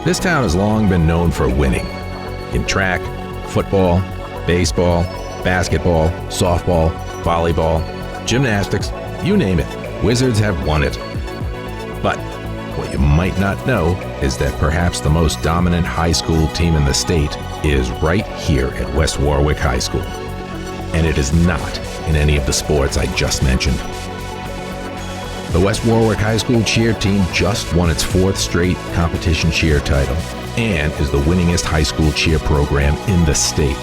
This town has long been known for winning. In track, football, baseball, basketball, softball, volleyball, gymnastics, you name it, Wizards have won it. But what you might not know is that perhaps the most dominant high school team in the state is right here at West Warwick High School. And it is not in any of the sports I just mentioned. The West Warwick High School cheer team just won its 4th straight competition cheer title and is the winningest high school cheer program in the state.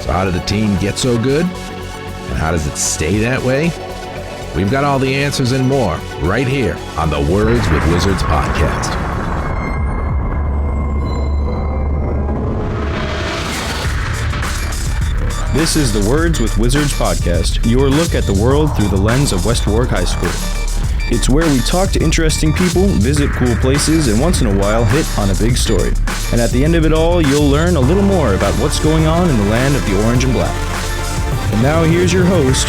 So how did the team get so good? And how does it stay that way? We've got all the answers and more right here on the Words with Wizards podcast. This is the Words with Wizards podcast, your look at the world through the lens of West Warwick High School. It's where we talk to interesting people, visit cool places, and once in a while hit on a big story. And at the end of it all, you'll learn a little more about what's going on in the land of the orange and black. And now here's your host,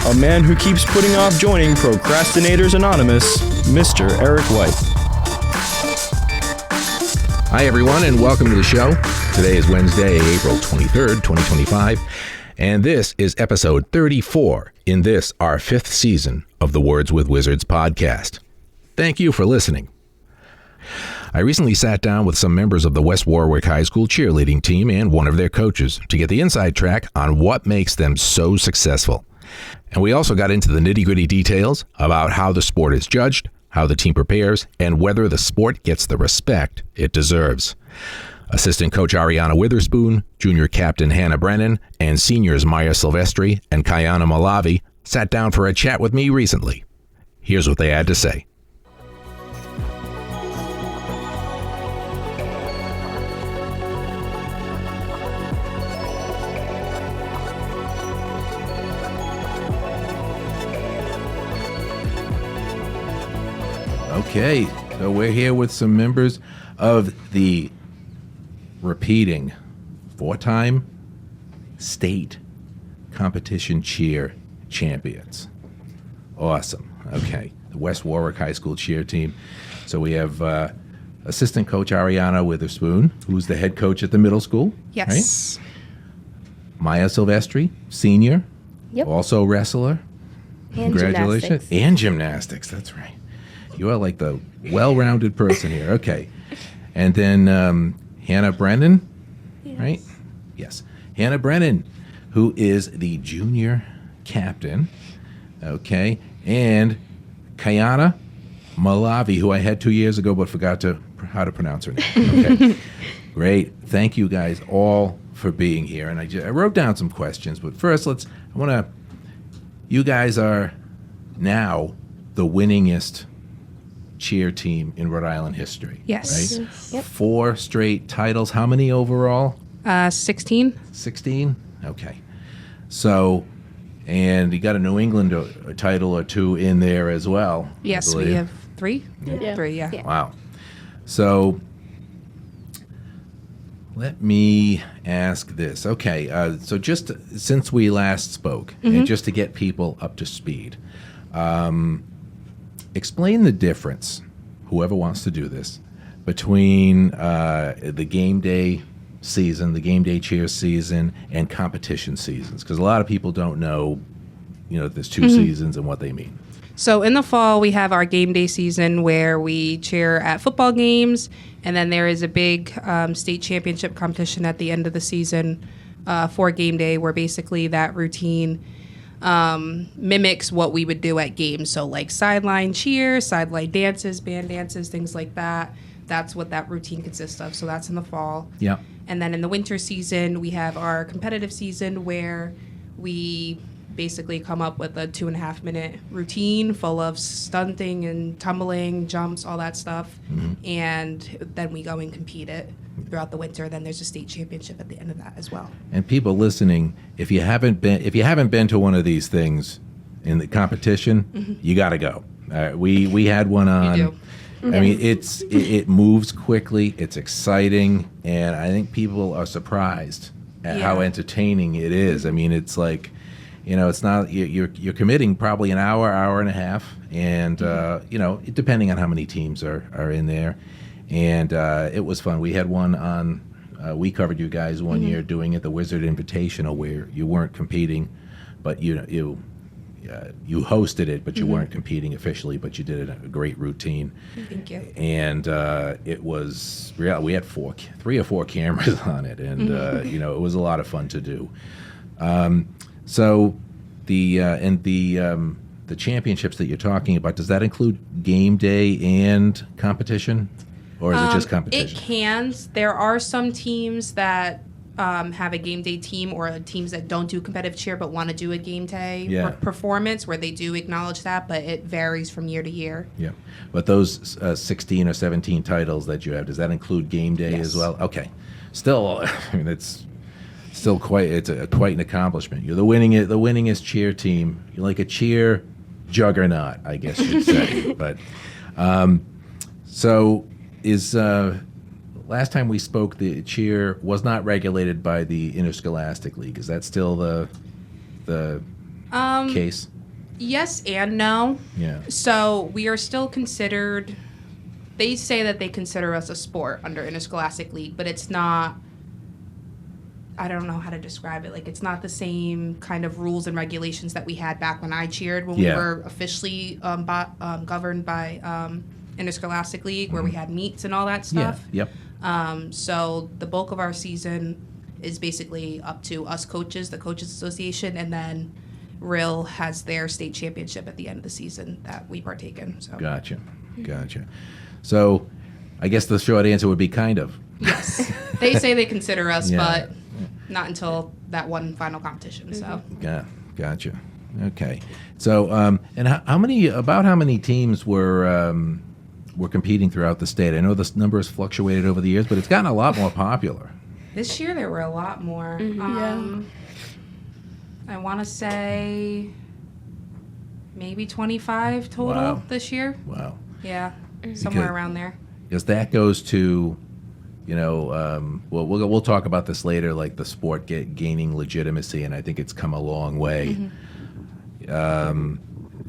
a man who keeps putting off joining Procrastinators Anonymous, Mr. Eric White. Hi, everyone, and welcome to the show. Today is Wednesday, April 23rd, 2025, and this is episode 34 in this, our 5th season of the Words with Wizards podcast. Thank you for listening. I recently sat down with some members of the West Warwick High School cheerleading team and one of their coaches to get the inside track on what makes them so successful. And we also got into the nitty-gritty details about how the sport is judged, how the team prepares, and whether the sport gets the respect it deserves. Assistant coach Ariana Witherspoon, junior captain Hannah Brennan, and seniors Maya Silvestri and Kayana Malavi sat down for a chat with me recently. Here's what they had to say. Okay, so we're here with some members of the repeating 4-time state competition cheer champions. Awesome. Okay, the West Warwick High School cheer team. So we have assistant coach Ariana Witherspoon, who's the head coach at the middle school. Yes. Right? Maya Silvestri, senior. Yep. Also wrestler. And Congratulations. gymnastics. And gymnastics, that's right. You are like the well-rounded person here. Okay. And then Hannah Brennan, Yes. right? Yes. Hannah Brennan, who is the junior captain. Okay. And Kayana Malavi, who I had 2 years ago but forgot how to pronounce her name. Okay. Great. Thank you guys all for being here. And I wrote down some questions, but first you guys are now the winningest cheer team in Rhode Island history. Yes. Right? Yep. 4 straight titles. How many overall? 16. 16? Okay. So, and you got a New England a title or 2 in there as well. I Yes, we believe. have 3. Yeah. 3, yeah. Yeah. Wow. So, let me ask this. Okay, so just since we last spoke, and just to get people up to speed, explain the difference, whoever wants to do this, between the game day season, the game day cheer season, and competition seasons. Because a lot of people don't know, there's 2 seasons and what they mean. So in the fall, we have our game day season where we cheer at football games, and then there is a big state championship competition at the end of the season for game day, where basically that routine mimics what we would do at games. So like sideline cheer, sideline dances, band dances, things like that. That's what that routine consists of. So that's in the fall. Yeah. And then in the winter season, we have our competitive season where we basically come up with a 2.5 minute routine full of stunting and tumbling, jumps, all that stuff. And then we go and compete it throughout the winter. Then there's a state championship at the end of that as well. And people listening, if you haven't been to one of these things in the competition, you got to go. We had one on. You do. I mean, it moves quickly. It's exciting, and I think people are surprised at how entertaining it is. I mean, it's like, it's not you're committing probably an hour and a half, and depending on how many teams are in there, And it was fun. We had one on, we covered you guys one year doing it, the Wizard Invitational, where you weren't competing, but you hosted it, but you weren't competing officially, but you did a great routine. Thank you. And it was real. We had 3 or 4 cameras on it, and it was a lot of fun to do. So the championships that you're talking about, does that include game day and competition, or is it just competition? It can. There are some teams that have a game day team, or teams that don't do competitive cheer but want to do a game day performance where they do acknowledge that, but it varies from year to year. Yeah, but those 16 or 17 titles that you have, does that include game day as well? Okay, still, I mean, it's still quite an accomplishment. You're the winningest cheer team. You're like a cheer juggernaut, I guess you'd say. But so is. Last time we spoke, the cheer was not regulated by the Interscholastic League. Is that still the case? Yes and no. Yeah. So we are still considered. They say that they consider us a sport under Interscholastic League, but it's not. I don't know how to describe it. Like, it's not the same kind of rules and regulations that we had back when I cheered, when we were officially governed by Interscholastic League, where we had meets and all that stuff. Yeah. Yep. So the bulk of our season is basically up to us coaches, the Coaches Association, and then RIL has their state championship at the end of the season that we partake in. So. Gotcha. So I guess the short answer would be kind of. Yes. They say they consider us, but not until that one final competition. So. Yeah. Gotcha. Okay. So and how many teams were competing throughout the state? I know this number has fluctuated over the years, but it's gotten a lot more popular. This year there were a lot more. I want to say maybe 25 total this year. Wow. Yeah, somewhere around there. Because that goes to, we'll talk about this later, like the sport gaining legitimacy, and I think it's come a long way.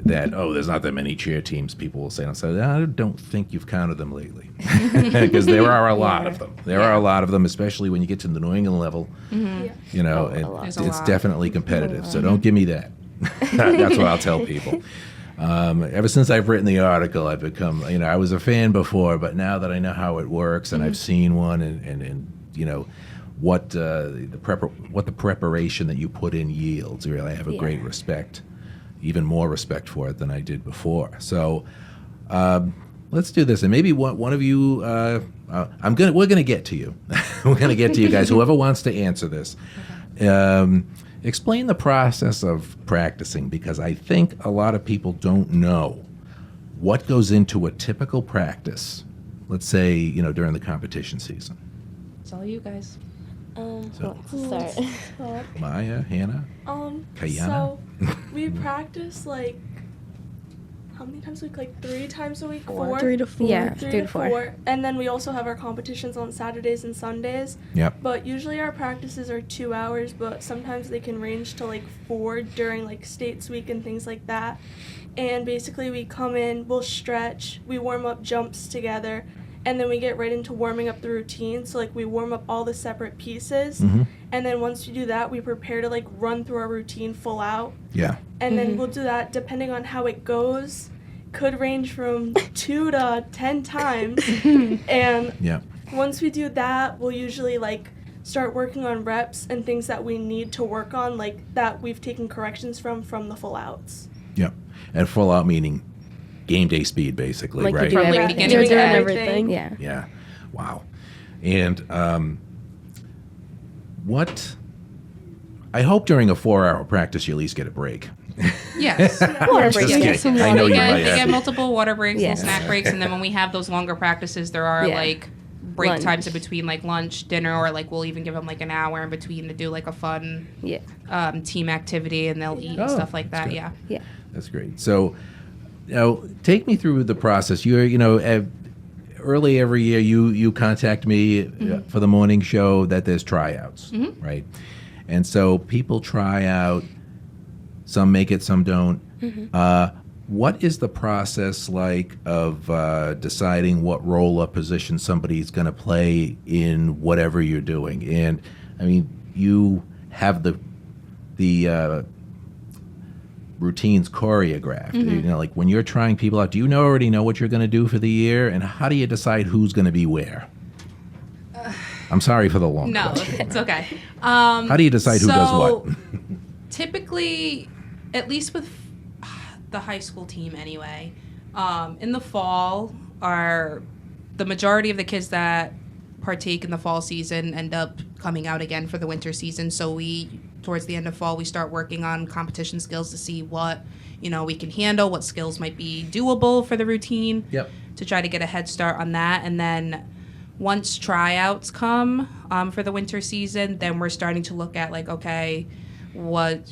There's not that many cheer teams, people will say. And I'll say, I don't think you've counted them lately. Because there are a lot of them. There are a lot of them, especially when you get to the New England level. It's definitely competitive. So don't give me that. That's what I'll tell people. Ever since I've written the article, I've become, I was a fan before, but now that I know how it works and I've seen one and what the preparation that you put in yields, really, I have a great respect. Even more respect for it than I did before. So let's do this, and maybe one of you. We're gonna get to you. We're gonna get to you guys. Whoever wants to answer this, explain the process of practicing, because I think a lot of people don't know what goes into a typical practice. Let's say during the competition season. It's all you guys. Let's start. Maya, Hannah, Kayana. So we practice how many times a week? Like 3 times a week? 4? 3 to 4. Yeah, 3 to 4. And then we also have our competitions on Saturdays and Sundays. Yep. But usually our practices are 2 hours, but sometimes they can range to 4 during States Week and things like that. And basically we come in, we'll stretch, we warm up jumps together, and then we get right into warming up the routine. So we warm up all the separate pieces, and then once we do that, we prepare to run through our routine full out. Yeah. And then we'll do that depending on how it goes. Could range from 2 to 10 times. And once we do that, we'll usually start working on reps and things that we need to work on, that we've taken corrections from the full outs. Yeah. And full out meaning game day speed, basically, right? From beginning You're to doing end. everything. Yeah. Wow. And I hope during a 4-hour practice you at least get a break. Yes. Water Just breaks. kidding. I know you might They get have. multiple water breaks Yeah. and snack breaks, and then when we have those longer practices, there are break Lunch. times in between, lunch, dinner, or we'll even give them an hour in between to do a fun team activity, and they'll eat and stuff like that. good. Yeah. That's great. So, take me through the process. You're, early every year, you contact me for the morning show that there's tryouts, right? And so people try out. Some make it, some don't. what is the process like of deciding what role or position somebody's going to play in whatever you're doing? And I mean, you have the routines choreographed. You know, like when you're trying people out, do you already know what you're going to do for the year, and how do you decide who's going to be where? I'm sorry for the long question. It's okay. How do you decide who does what? Typically, at least with the high school team anyway, in the fall, the majority of the kids that partake in the fall season end up coming out again for the winter season. So towards the end of fall, we start working on competition skills to see what, we can handle, what skills might be doable for the routine. Yep. To try to get a head start on that. And then once tryouts come for the winter season, then we're starting to look at like, okay, what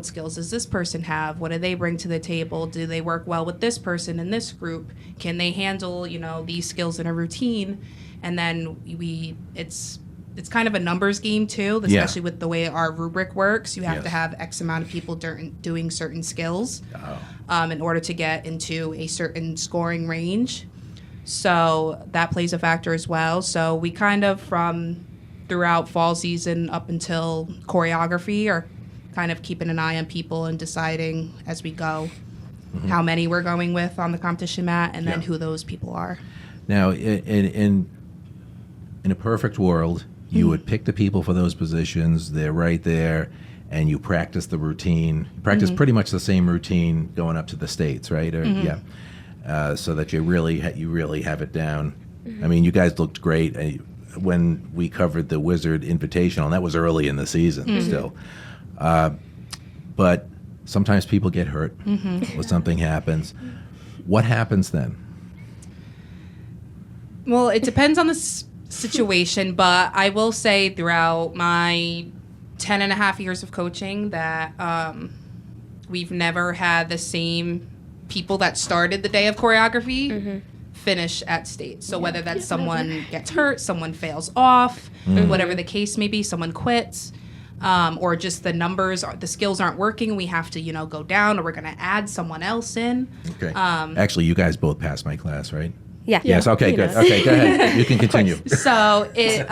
skills does this person have? What do they bring to the table? Do they work well with this person in this group? Can they handle, these skills in a routine? And then it's kind of a numbers game too, especially with the way our rubric works. You have to have X amount of people doing certain skills in order to get into a certain scoring range. So that plays a factor as well. So we kind of from throughout fall season up until choreography are kind of keeping an eye on people and deciding as we go how many we're going with on the competition mat and then who those people are. Now, in a perfect world, you would pick the people for those positions. They're right there, and you practice the routine. You practice pretty much the same routine going up to the States, right? Or, so that you really have it down. I mean, you guys looked great when we covered the Wizard Invitational, and that was early in the season still. But sometimes people get hurt or something happens. What happens then? Well, it depends on the situation, but I will say throughout my 10 and a half years of coaching that we've never had the same people that started the day of choreography finish at state. So whether that's someone gets hurt, someone fails off, whatever the case may be, someone quits, or just the skills aren't working, we have to, go down, or we're going to add someone else in. Okay. Actually, you guys both passed my class, right? Yeah. Yes. Okay. Good. Okay. Go ahead. You can continue. So it.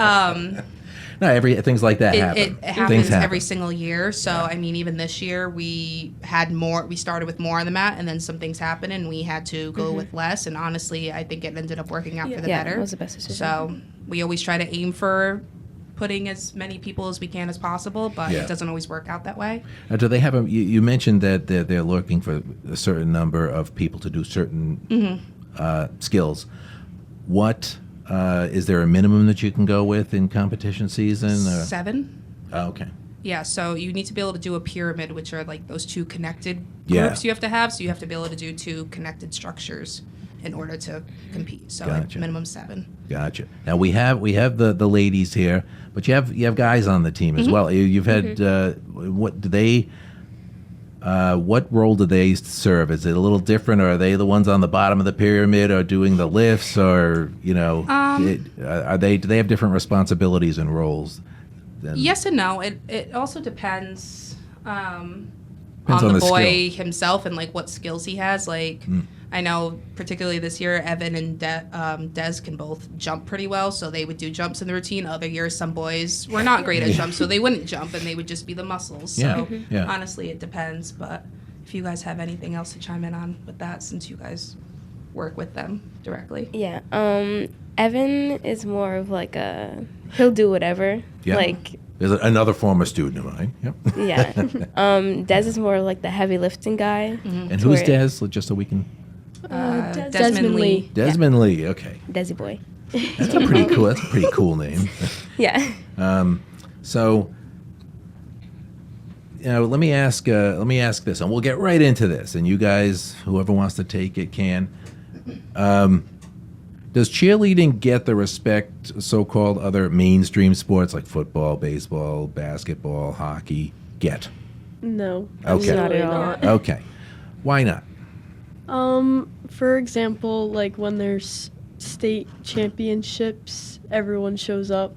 No, things like that happen. It happens every single year. So I mean, even this year we had more. We started with more on the mat, and then some things happened, and we had to go with less. And honestly, I think it ended up working out for the better. That was the best decision. So we always try to aim for putting as many people as we can as possible, but it doesn't always work out that way. Now, do they have you mentioned that they're looking for a certain number of people to do certain skills. What is there a minimum that you can go with in competition season? 7. Oh, okay. Yeah, so you need to be able to do a pyramid, which are like those two connected groups you have to have. So you have to be able to do 2 connected structures in order to compete. So Gotcha. minimum 7. Gotcha. Now we have the ladies here, but you have guys on the team as well. You've had what role do they serve? Is it a little different, or are they the ones on the bottom of the pyramid, or doing the lifts, or do they have different responsibilities and roles? Yes and no. It also depends on on the the boy himself and like what skills he has. Like I know particularly this year, Evan and Des can both jump pretty well, so they would do jumps in the routine. Other years, some boys were not great at jumps, so they wouldn't jump, and they would just be the muscles. So honestly, it depends. But if you guys have anything else to chime in on with that, since you guys work with them directly. Yeah. Evan is more of like he'll do whatever. Yeah. Like. There's another former student of mine. Yep. Yeah. Des is more like the heavy lifting guy. And who's Des? Just so we can. Desmond Lee. Desmond Lee. Okay. Desi boy. That's a pretty cool name. Yeah. So, let me ask this, and we'll get right into this. And you guys, whoever wants to take it, can. Does cheerleading get the respect so-called other mainstream sports like football, baseball, basketball, hockey get? No. Okay. Not at all. Okay. Why not? For example, like when there's state championships, everyone shows up.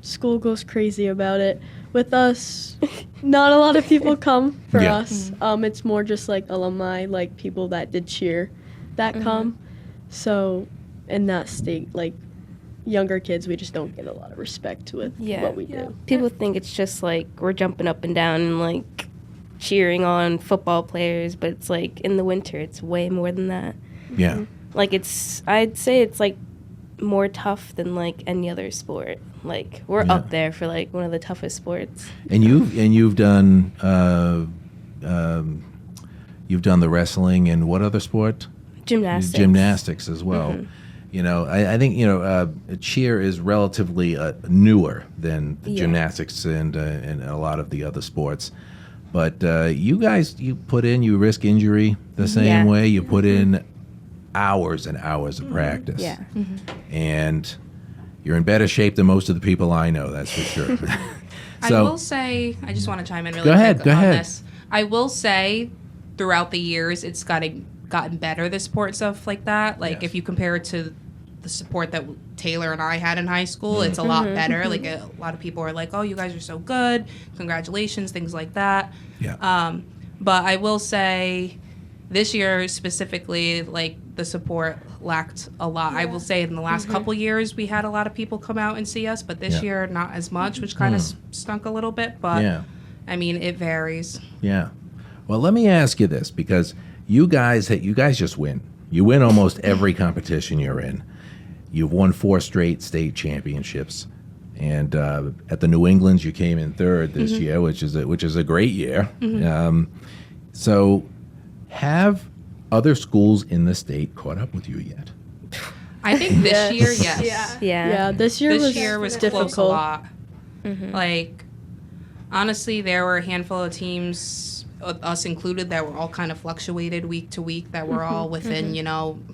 School goes crazy about it. with us, not a lot of people come for Yeah. us. It's more just like alumni, like people that did cheer that come. So in that state, like younger kids, we just don't get a lot of respect with Yeah. what we Yeah. do. People think it's just like we're jumping up and down and like cheering on football players, but it's like in the winter, it's way more than that. Yeah. Like I'd say it's like more tough than like any other sport. Like we're Yeah. up there for like one of the toughest sports. And you've done you've done the wrestling and what other sport? Gymnastics. Gymnastics as well. You know, I think cheer is relatively newer than the Yeah. gymnastics and a lot of the other sports. But you guys, you risk injury the same Yeah. way. You put in hours and hours of practice. Yeah. And you're in better shape than most of the people I know, that's for sure. I will say, I just want to chime in really Go ahead, quick go on ahead. this. I will say, throughout the years, it's gotten better, the sport stuff like that. Like, Yes. if you compare it to the support that Taylor and I had in high school, it's a lot better. Like, a lot of people are like, oh, you guys are so good. Congratulations, things like that. Yeah. But I will say, this year specifically, like, the support lacked a lot. I will say in the last couple years, we had a lot of people come out and see us, but this Yeah. year, not as much, which kind of stunk a little bit. But, Yeah. I mean, it varies. Yeah. Well, let me ask you this, because you guys just win. You win almost every competition you're in. You've won 4 straight state championships, and at the New Englands you came in 3rd this year, which is a great year. So, have other schools in the state caught up with you yet? I think this Yes. year, yes. Yeah. Yeah. Yeah, this year This year was close a difficult. lot. Like, honestly, there were a handful of teams, us included, that were all kind of fluctuated week to week, that were all within,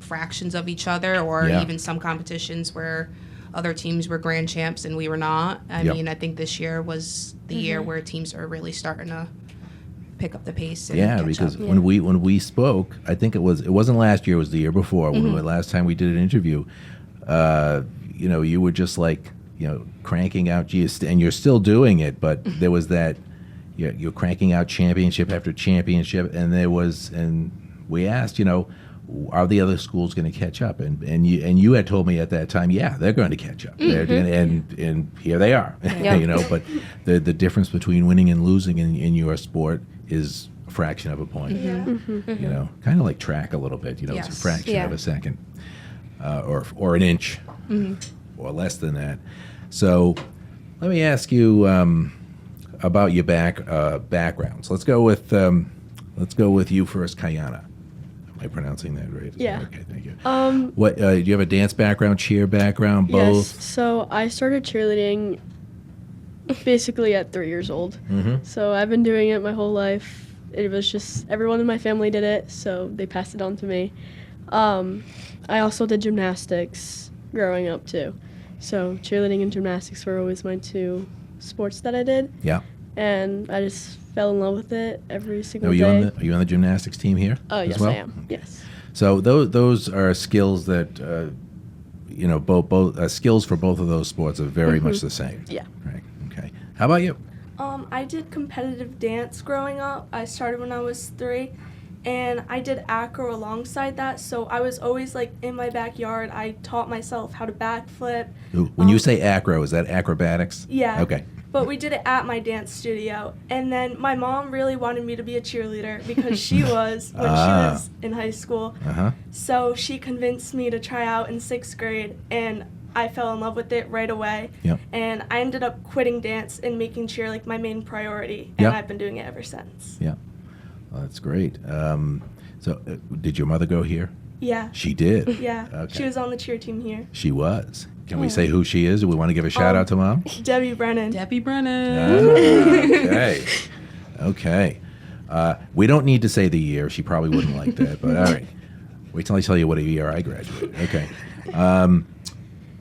fractions of each other, or Yeah. even some competitions where other teams were grand champs and we were not. I Yep. mean, I think this year was the year where teams are really starting to pick up the pace and Yeah, catch because up. when we spoke, I think it wasn't last year, it was the year before. When last time we did an interview, you were just like, cranking out, and you're still doing it, but there was that, you're cranking out championship after championship, and we asked, are the other schools going to catch up? And you had told me at that time, yeah, they're going to catch up. They're gonna, and here they are. But the difference between winning and losing in your sport is a fraction of a point. Kind of like track a little bit. It's a Yes. fraction of a second, or an inch, or less than that. So, let me ask you about your backgrounds. Let's go with you first, Kayana. Am I pronouncing that right? Yeah. Okay, thank you. What? Do you have a dance background, cheer background, both? Yes. So I started cheerleading basically at 3 years old. So I've been doing it my whole life. It was just everyone in my family did it, so they passed it on to me. I also did gymnastics growing up too. So cheerleading and gymnastics were always my 2 sports that I did, Yeah. and I just fell in love with it every single Are you day. on the gymnastics team here? Oh, as yes, well? I am. Yes. So those are skills that both skills for both of those sports are very much the same. Yeah. Right. Okay. How about you? I did competitive dance growing up. I started when I was 3, and I did acro alongside that. So I was always like in my backyard. I taught myself how to backflip. When you say acro, is that acrobatics? Yeah. Okay. But we did it at my dance studio. And then my mom really wanted me to be a cheerleader because she was when she was in high school. Uh-huh. So she convinced me to try out in 6th grade, and I fell in love with it right away. Yep. And I ended up quitting dance and making cheer like my main priority, and Yep. I've been doing it ever since. Yeah. Well, that's great. Did your mother go here? Yeah. She did. Yeah. Okay. She was on the cheer team here. She was. Can we say who she is? Do we want to give a shout out to Mom? Debbie Brennan. Debbie Brennan. Okay. Okay. We don't need to say the year. She probably wouldn't like that. But all right. Wait till I tell you what year I graduated. Okay.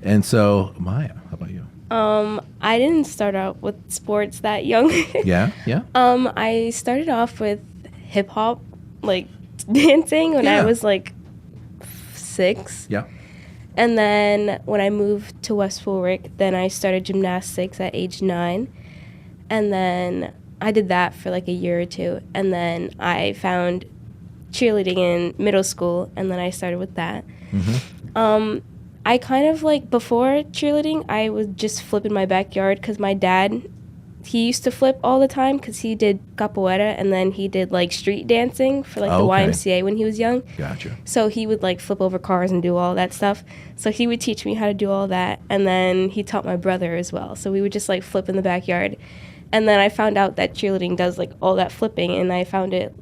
And so, Maya, how about you? I didn't start out with sports that young. Yeah? Yeah? I started off with hip hop, like dancing when Yeah. I was like 6. Yeah. And then when I moved to West Warwick, then I started gymnastics at age 9. And then I did that for like a year or two. And then I found cheerleading in middle school, and then I started with that. I kind of like, before cheerleading, I was just flipping my backyard because my dad, he used to flip all the time because he did capoeira, and then he did like street dancing for like the YMCA when he was young. Gotcha. So he would like flip over cars and do all that stuff. So he would teach me how to do all that, and then he taught my brother as well. So we would just like flip in the backyard. And then I found out that cheerleading does like all that flipping, and I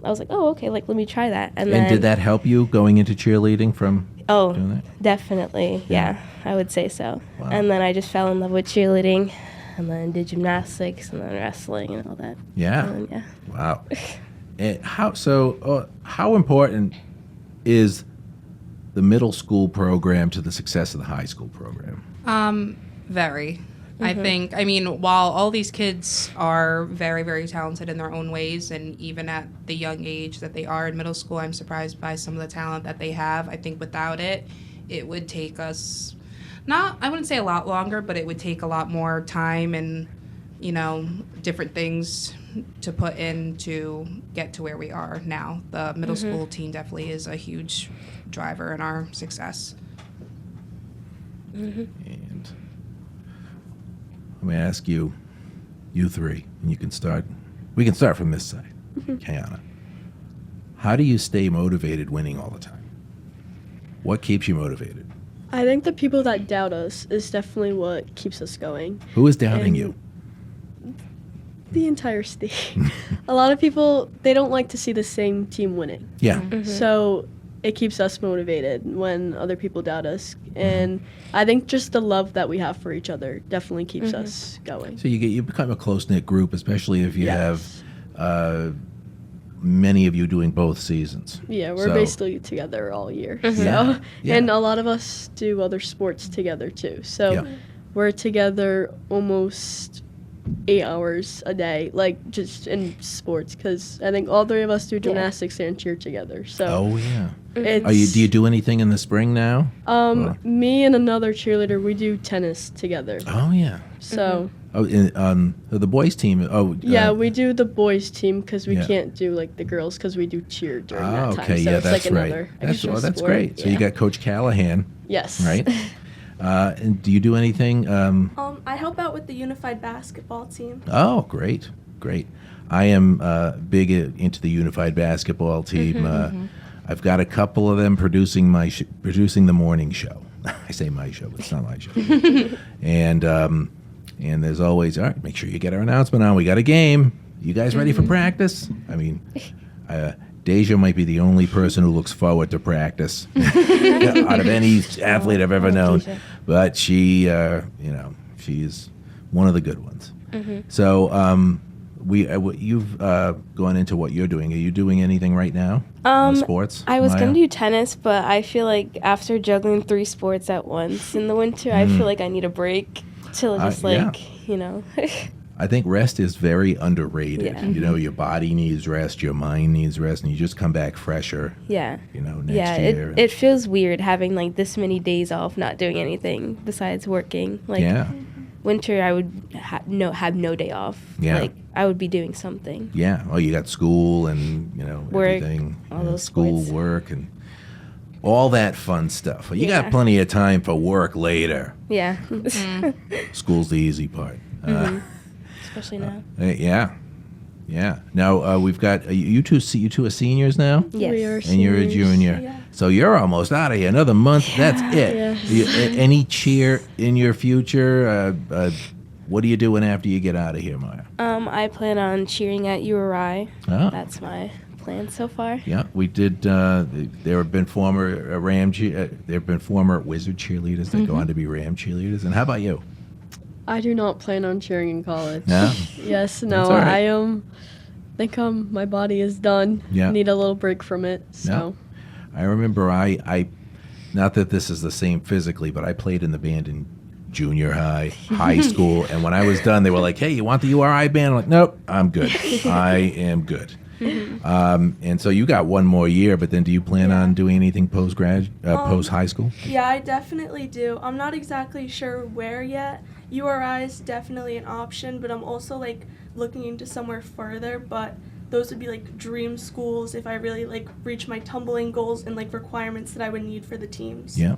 was like, oh, okay, like let me try that. And then, did that help you going into cheerleading from doing that? Definitely, yeah, I would say so. Wow. And then I just fell in love with cheerleading, and then did gymnastics, and then wrestling and all that. Yeah. And then, Wow. And how important is the middle school program to the success of the high school program? Very. I think, I mean, while all these kids are very, very talented in their own ways, and even at the young age that they are in middle school, I'm surprised by some of the talent that they have. I think without it, it would take us, I wouldn't say a lot longer, but it would take a lot more time and, different things to put in to get to where we are now. The middle school team definitely is a huge driver in our success. And let me ask you three, and we can start from this side. Kiana, how do you stay motivated winning all the time? What keeps you motivated? I think the people that doubt us is definitely what keeps us going. Who is doubting you? The entire state. A lot of people, they don't like to see the same team winning. Yeah. So it keeps us motivated when other people doubt us. And I think just the love that we have for each other definitely keeps us going. So you become a close-knit group, especially if you have many of you doing both seasons. Yeah, we're So- basically together all year. Yeah. So, Yeah. and a lot of us do other sports together too. So Yeah. we're together almost 8 hours a day, like just in sports, because I think all three of us do gymnastics and cheer together. So Oh yeah. it's, Do you do anything in the spring now? me and another cheerleader, we do tennis together. Oh yeah. So Oh, the boys team. Oh yeah, we do the boys team because we Yeah. can't do like the girls because we do cheer during that time. okay. So Yeah, it's that's like right. another That's extra sport. great. So you got Coach Callahan, yes. right? And do you do anything? I help out with the unified basketball team. Oh, great. I am big into the unified basketball team. I've got a couple of them producing the morning show. I say my show, but it's not my show. And there's always, all right, make sure you get our announcement on. We got a game. You guys ready for practice? I mean, Deja might be the only person who looks forward to practice out of any athlete I've ever known. Deja. But she, she's one of the good ones. So you've gone into what you're doing. Are you doing anything right now? Sports? I was Maya? going to do tennis, but I feel like after juggling 3 sports at once in the winter, I feel like I need a break to just I think rest is very underrated. Yeah. Your body needs rest, your mind needs rest, and you just come back fresher. Yeah. Next year. It feels weird having like this many days off, not doing anything besides working. Like yeah. winter, I would have no day off. Yeah. Like I would be doing something. Yeah. Oh, you got school and Work, everything. all those school, sports. work, and all that fun stuff. You Yeah. got plenty of time for work later. Yeah. School's the easy part. Especially now. Yeah. Now we've got you two are seniors now. Yes. We are And you're a seniors. junior. Yeah. So you're almost out of here. Another month, that's it. Yeah. Any cheer in your future? What are you doing after you get out of here, Maya? I plan on cheering at URI. Ah. That's my plan so far. Yeah, we did. There have been former there have been former Wizard cheerleaders that go on to be Ram cheerleaders. And how about you? I do not plan on cheering in college. No? Yes, no. That's all right. I think my body is done. Yeah. Need a little break from it. So I remember I not that this is the same physically, but I played in the band in junior high school, and when I was done, they were like, "Hey, you want the URI band?" I'm like, "Nope, I'm good. I am good." And so you got one more year, but then do you plan on doing anything post high school? Yeah, I definitely do. I'm not exactly sure where yet. URI is definitely an option, but I'm also looking into somewhere further, but those would be like dream schools if I really like reach my tumbling goals and like requirements that I would need for the teams. Yeah.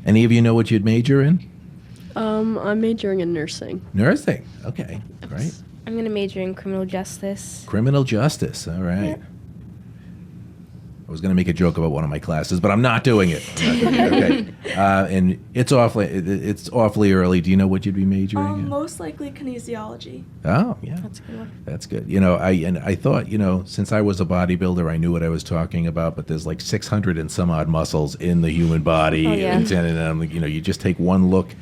Any of you know what you'd major in? I'm majoring in nursing. Nursing. Okay. Great. I'm going to major in criminal justice. Criminal justice. All right. Yep. I was going to make a joke about one of my classes, but I'm not doing it. Okay. And it's awfully early. Do you know what you'd be majoring in? Most likely kinesiology. Oh, yeah. That's a good one. That's good. You know, I thought, you know, since I was a bodybuilder, I knew what I was talking about, but there's like 600 and some odd muscles in the human body. Oh, yeah. And you know, you just take one look.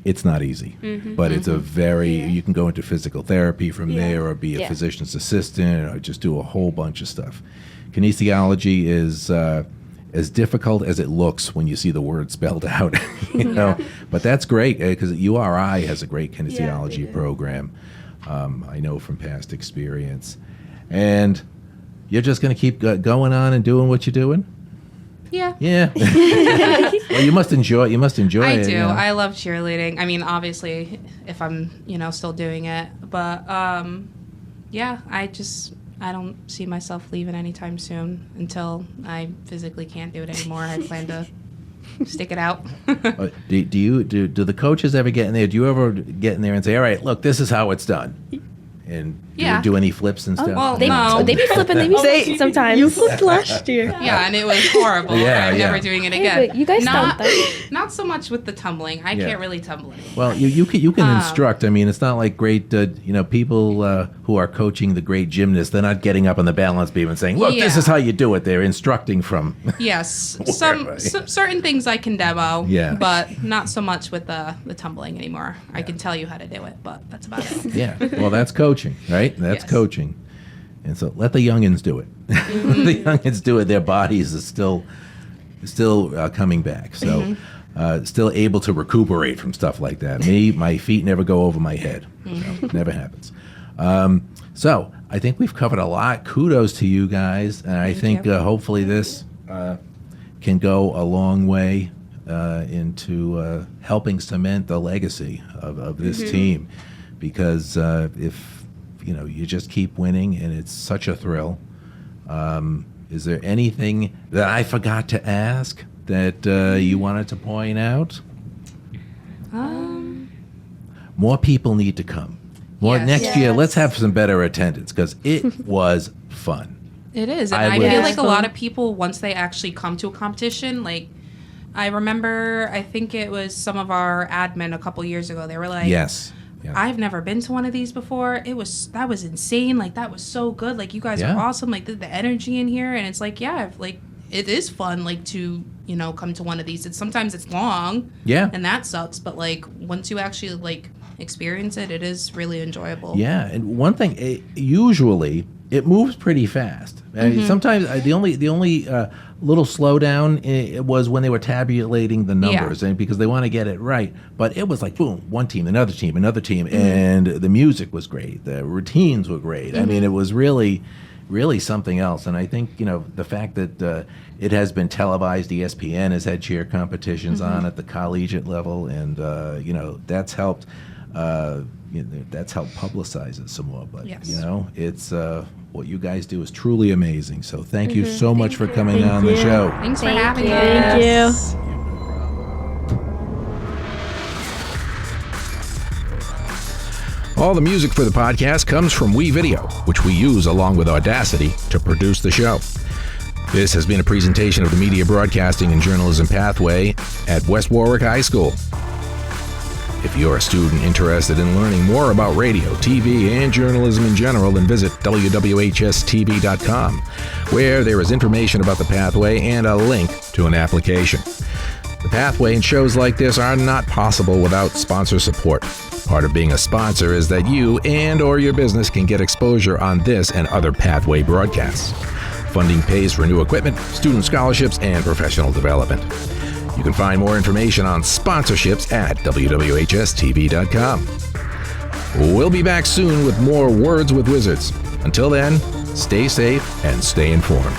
It's not easy, but it's a you can go into physical therapy from there, or be a physician's assistant, or just do a whole bunch of stuff. Kinesiology is as difficult as it looks when you see the word spelled out, you know. But that's great because URI has a great kinesiology program. I know from past experience, and you're just going to keep going on and doing what you're doing. Yeah. Yeah. Well, you must enjoy it. I do. You know? I love cheerleading. I mean, obviously, if I'm, still doing it. But, yeah, I don't see myself leaving anytime soon until I physically can't do it anymore. I plan to stick it out. Do the coaches ever get in there? Do you ever get in there and say, all right, look, this is how it's done? And do you do any flips and stuff? Well, They be flipping. They be saying sometimes. You flipped last year. Yeah, and it was horrible. Yeah, I'm yeah. never doing it Hey, again. but you guys not, don't, though. not so much with the tumbling. I can't really tumble anymore. Well, you can instruct. I mean, it's not like great, people who are coaching the great gymnasts. They're not getting up on the balance beam and saying, look, this is how you do it. They're instructing from. Yes, some certain things I can demo, but not so much with the tumbling anymore. I can tell you how to do it, but that's about it. Yeah, well, that's coaching, right? That's coaching. And so let the youngins do it. The youngins do it. Their bodies are still coming back. So still able to recuperate from stuff like that. Me, my feet never go over my head. Never happens. So I think we've covered a lot. Kudos to you guys. And I think hopefully this can go a long way into helping cement the legacy of this team. Because if you just keep winning, and it's such a thrill. Is there anything that I forgot to ask that you wanted to point out? More people need to come. Next year, let's have some better attendance because it was fun. It is. And I feel like a lot of people, once they actually come to a competition, like, I remember, I think it was some of our admin a couple years ago, they were like, Yes. Yeah. I've never been to one of these before. That was insane. Like, that was so good. Like, you guys are awesome. Like, the energy in here. And it's like, like, it is fun, like, to, come to one of these. Sometimes it's long. Yeah. And that sucks. But, like, once you actually, like, experience it, it is really enjoyable. Yeah. And one thing, usually, it moves pretty fast. Sometimes the only little slowdown was when they were tabulating the numbers, and because they want to get it right. But it was like boom, one team, another team, and the music was great. The routines were great. I mean, it was really, really something else. And I think the fact that it has been televised, ESPN has had cheer competitions on at the collegiate level, and that's helped. That's helped publicize it some more. But it's what you guys do is truly amazing. So thank you so much for coming on the show. Thanks for having us. Thank you. All the music for the podcast comes from WeVideo, which we use along with Audacity to produce the show. This has been a presentation of the Media Broadcasting and Journalism Pathway at West Warwick High School. If you're a student interested in learning more about radio, TV, and journalism in general, then visit WWHSTV.com, where there is information about the pathway and a link to an application. The pathway and shows like this are not possible without sponsor support. Part of being a sponsor is that you and or your business can get exposure on this and other pathway broadcasts. Funding pays for new equipment, student scholarships, and professional development. You can find more information on sponsorships at WWHSTV.com. We'll be back soon with more Words with Wizards. Until then, stay safe and stay informed.